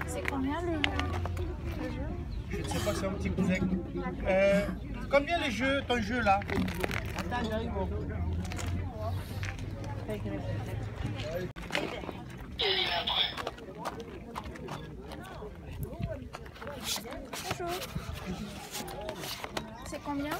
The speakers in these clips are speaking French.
C'est combien le jeu? Je ne sais pas, c'est un petit cousin. Combien les jeux, ton jeu là? Attends, j'arrive. Bonjour. C'est combien?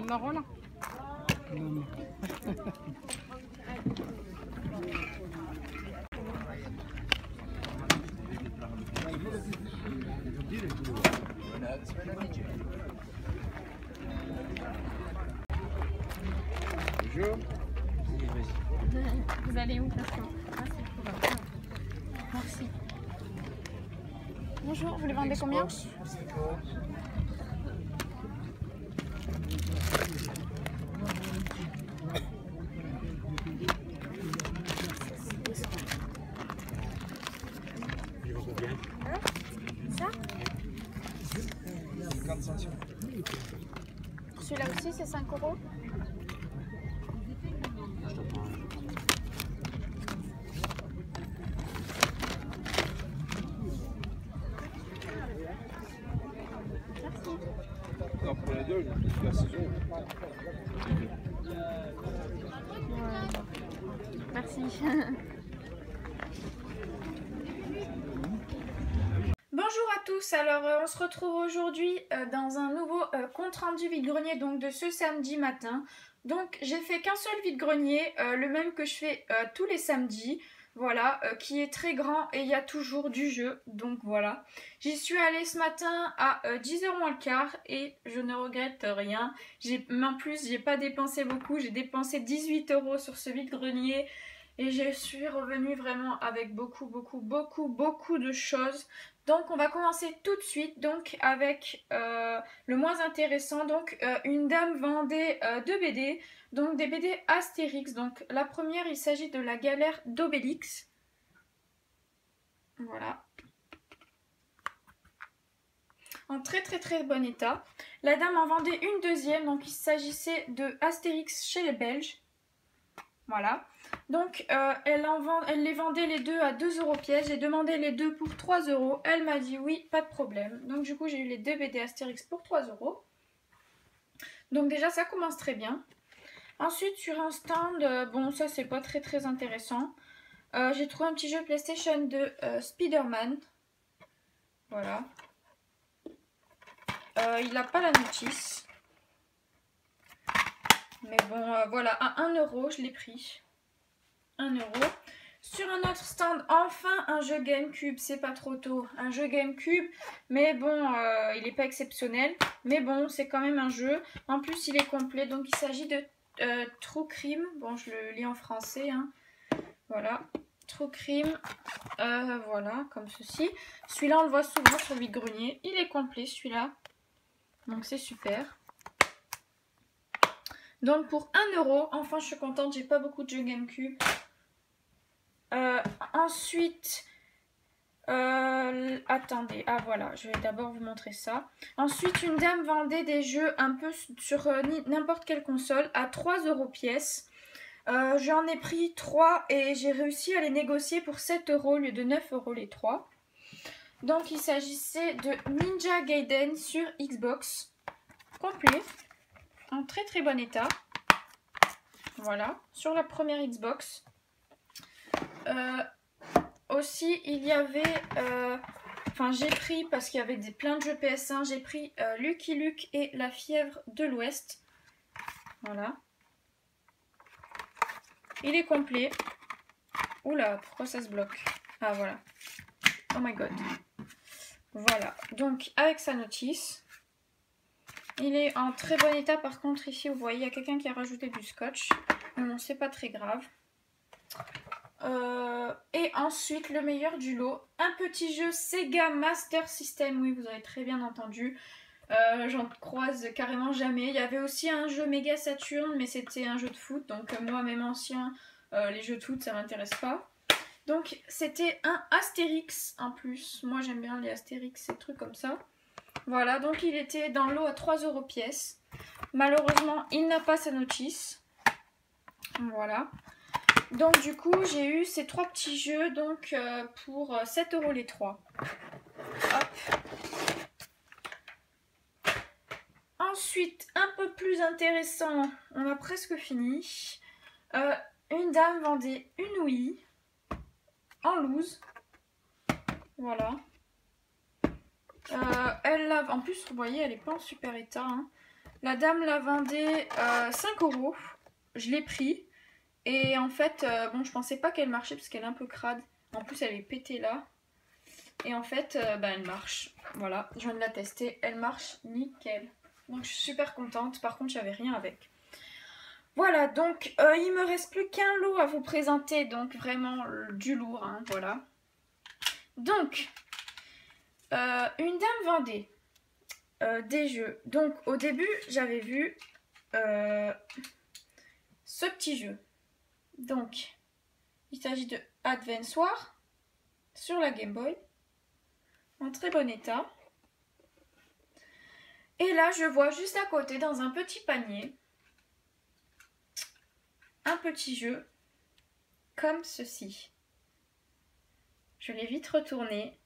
marron là. Bonjour. Vous allez où parce que... Merci. Bonjour, vous les vendez combien? Ça? Celui-là aussi, c'est 5 €. Non, pour les deux, la saison. Merci. Bonjour à tous, alors on se retrouve aujourd'hui dans un nouveau compte rendu vide-grenier donc de ce samedi matin. Donc j'ai fait qu'un seul vide-grenier, le même que je fais tous les samedis. Voilà, qui est très grand et il y a toujours du jeu, donc voilà. J'y suis allée ce matin à 10h moins le quart et je ne regrette rien. En plus, j'ai pas dépensé beaucoup, j'ai dépensé 18 € sur ce vide-grenier et je suis revenue vraiment avec beaucoup de choses. Donc on va commencer tout de suite donc avec le moins intéressant. Donc une dame vendait 2 BD. Donc des BD Astérix. Donc la première, il s'agit de la galère d'Obélix. Voilà. En très bon état. La dame en vendait une deuxième. Donc il s'agissait de Astérix chez les Belges. Voilà. Donc elle les vendait les deux à 2 € pièce. J'ai demandé les deux pour 3 €. Elle m'a dit oui, pas de problème. Donc du coup j'ai eu les 2 BD Astérix pour 3 €. Donc déjà ça commence très bien. Ensuite sur un stand, bon ça c'est pas très intéressant. J'ai trouvé un petit jeu PlayStation de Spider-Man. Voilà. Il n'a pas la notice. Mais bon voilà, à 1 €, je l'ai pris. 1 €. Sur un autre stand, enfin un jeu GameCube, c'est pas trop tôt. Un jeu GameCube, mais bon, il n'est pas exceptionnel. Mais bon, c'est quand même un jeu. En plus, il est complet, donc il s'agit de True Crime. Bon, je le lis en français. Hein. Voilà, True Crime. Voilà, comme ceci. Celui-là, on le voit souvent sur le vide-grenier. Il est complet, celui-là. Donc, c'est super. Donc, pour 1 €, enfin, je suis contente. J'ai pas beaucoup de jeux GameCube. Ensuite, attendez, ah voilà, je vais d'abord vous montrer ça. Ensuite, une dame vendait des jeux un peu sur n'importe quelle console à 3 € pièce. J'en ai pris 3 et j'ai réussi à les négocier pour 7 € au lieu de 9 € les 3. Donc il s'agissait de Ninja Gaiden sur Xbox, complet. en très très bon état. Voilà, sur la première Xbox. Aussi, il y avait... Enfin, j'ai pris, parce qu'il y avait plein de jeux PS1, j'ai pris Lucky Luke et la fièvre de l'Ouest. Voilà. Il est complet. Oula, pourquoi ça se bloque? Ah, voilà. Oh my god. Voilà, donc avec sa notice. Il est en très bon état. Par contre, ici, vous voyez, il y a quelqu'un qui a rajouté du scotch. Mais bon, c'est pas très grave. Et ensuite, le meilleur du lot, un petit jeu Sega Master System. Oui, vous avez très bien entendu. J'en croise carrément jamais. Il y avait aussi un jeu Mega Saturn, mais c'était un jeu de foot. Donc moi, même ancien, les jeux de foot, ça m'intéresse pas. Donc c'était un Astérix en plus. Moi, j'aime bien les Astérix, ces trucs comme ça. Voilà, donc il était dans le lot à 3 € pièce. Malheureusement, il n'a pas sa notice. Voilà. Donc du coup, j'ai eu ces 3 petits jeux donc pour 7 € les 3. Hop. Ensuite, un peu plus intéressant, on a presque fini. Une dame vendait une Wii en loose. Voilà. En plus, vous voyez, elle n'est pas en super état. Hein. La dame la vendait 5 €. Je l'ai pris. Et en fait, bon, je pensais pas qu'elle marchait parce qu'elle est un peu crade. En plus, elle est pétée là. Et en fait, elle marche. Voilà, je viens de la tester. Elle marche nickel. Donc, je suis super contente. Par contre, j'avais rien avec. Voilà, donc, il me reste plus qu'un lot à vous présenter. Donc, vraiment du lourd, hein, voilà. Donc, une dame vendait des jeux. Donc, au début, j'avais vu ce petit jeu. Donc, il s'agit de Advance War sur la Game Boy, en très bon état. Et là, je vois juste à côté, dans un petit panier, un petit jeu comme ceci. Je l'ai vite retourné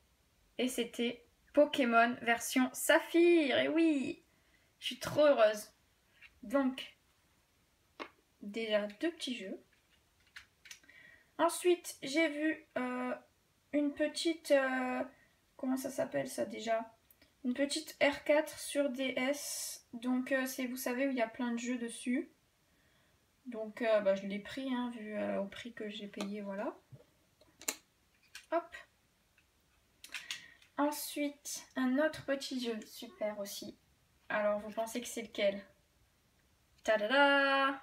et c'était Pokémon version Saphir. Et oui, je suis trop heureuse. Donc, déjà 2 petits jeux. Ensuite, j'ai vu une petite... comment ça s'appelle ça déjà? Une petite R4 sur DS. Donc, c'est, vous savez, où il y a plein de jeux dessus. Donc, je l'ai pris, hein, vu au prix que j'ai payé, voilà. Hop. Ensuite, un autre petit jeu, super aussi. Alors, vous pensez que c'est lequel? Tadada!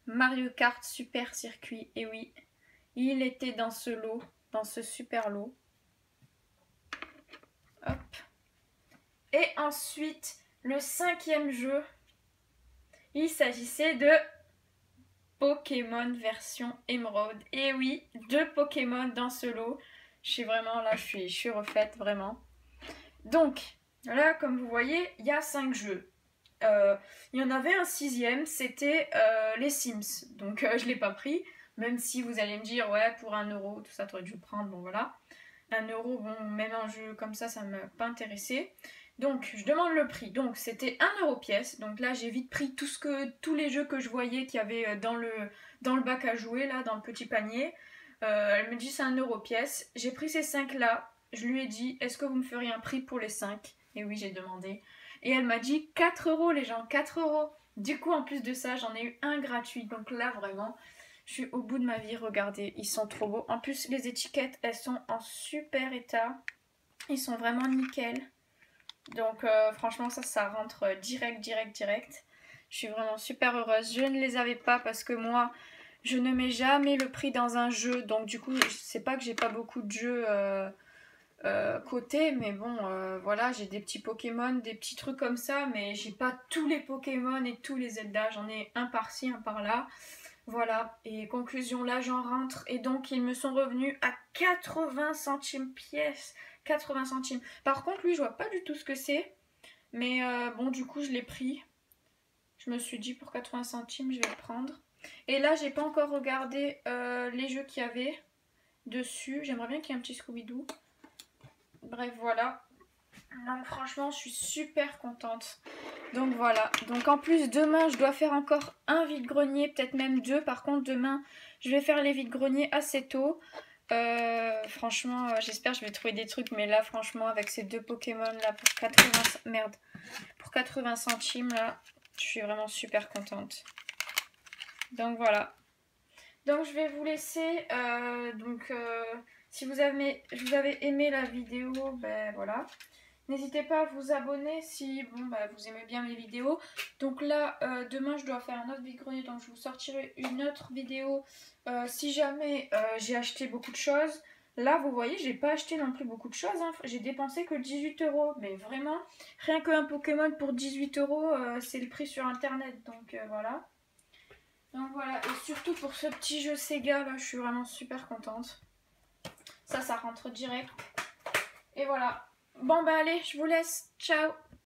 Mario Kart Super Circuit, et oui. Il était dans ce lot, dans ce super lot. Hop. Et ensuite, le 5e jeu, il s'agissait de Pokémon version Emerald. Et oui, 2 Pokémon dans ce lot. Je suis vraiment là, je suis refaite, vraiment. Donc, là, comme vous voyez, il y a 5 jeux. Il y en avait un 6e, c'était les Sims. Donc, je ne l'ai pas pris. Même si vous allez me dire, ouais, pour 1 €, tout ça, tu aurais dû le prendre. Bon, voilà. 1 €, bon, même un jeu comme ça ne m'a pas intéressé. Donc, je demande le prix. Donc, c'était 1 € pièce. Donc là, j'ai vite pris tous les jeux que je voyais qu'il y avait dans le bac à jouer, là, dans le petit panier. Elle me dit, c'est 1 € pièce. J'ai pris ces 5 là. Je lui ai dit, est-ce que vous me feriez un prix pour les 5? Et oui, j'ai demandé. Et elle m'a dit 4 € les gens, 4 €. Du coup, en plus de ça, j'en ai eu un gratuit. Donc là, vraiment, je suis au bout de ma vie. Regardez, ils sont trop beaux. En plus, les étiquettes, elles sont en super état. Ils sont vraiment nickel. Donc franchement, ça rentre direct. Je suis vraiment super heureuse. Je ne les avais pas parce que moi, je ne mets jamais le prix dans un jeu. Donc du coup, c'est pas que j'ai pas beaucoup de jeux côté, mais bon, voilà, j'ai des petits Pokémon, des petits trucs comme ça, mais j'ai pas tous les Pokémon et tous les Zelda. J'en ai un par-ci, un par-là. Voilà, et conclusion, là j'en rentre. Et donc ils me sont revenus à 80 centimes pièce. 80 centimes. Par contre, lui, je vois pas du tout ce que c'est. Mais bon, du coup, je l'ai pris. Je me suis dit, pour 80 centimes, je vais le prendre. Et là, j'ai pas encore regardé les jeux qu'il y avait dessus. J'aimerais bien qu'il y ait un petit Scooby-Doo. Bref, voilà. Donc franchement, je suis super contente. Donc voilà, donc en plus demain je dois faire encore un vide-grenier, peut-être même deux. Par contre demain je vais faire les vides-greniers assez tôt. Franchement j'espère que je vais trouver des trucs, mais là franchement avec ces deux Pokémon là pour 80 centimes là, je suis vraiment super contente. Donc voilà. Donc je vais vous laisser, si vous avez aimé la vidéo, ben voilà. N'hésitez pas à vous abonner si vous aimez bien mes vidéos. Donc là, demain, je dois faire un autre vide-grenier. Donc je vous sortirai une autre vidéo si jamais j'ai acheté beaucoup de choses. Là, vous voyez, j'ai pas acheté non plus beaucoup de choses. Hein. J'ai dépensé que 18 €. Mais vraiment, rien qu'un Pokémon pour 18 €, c'est le prix sur Internet. Donc voilà. Donc voilà, et surtout pour ce petit jeu Sega, là, je suis vraiment super contente. Ça rentre direct. Et voilà. Bon bah allez, je vous laisse. Ciao.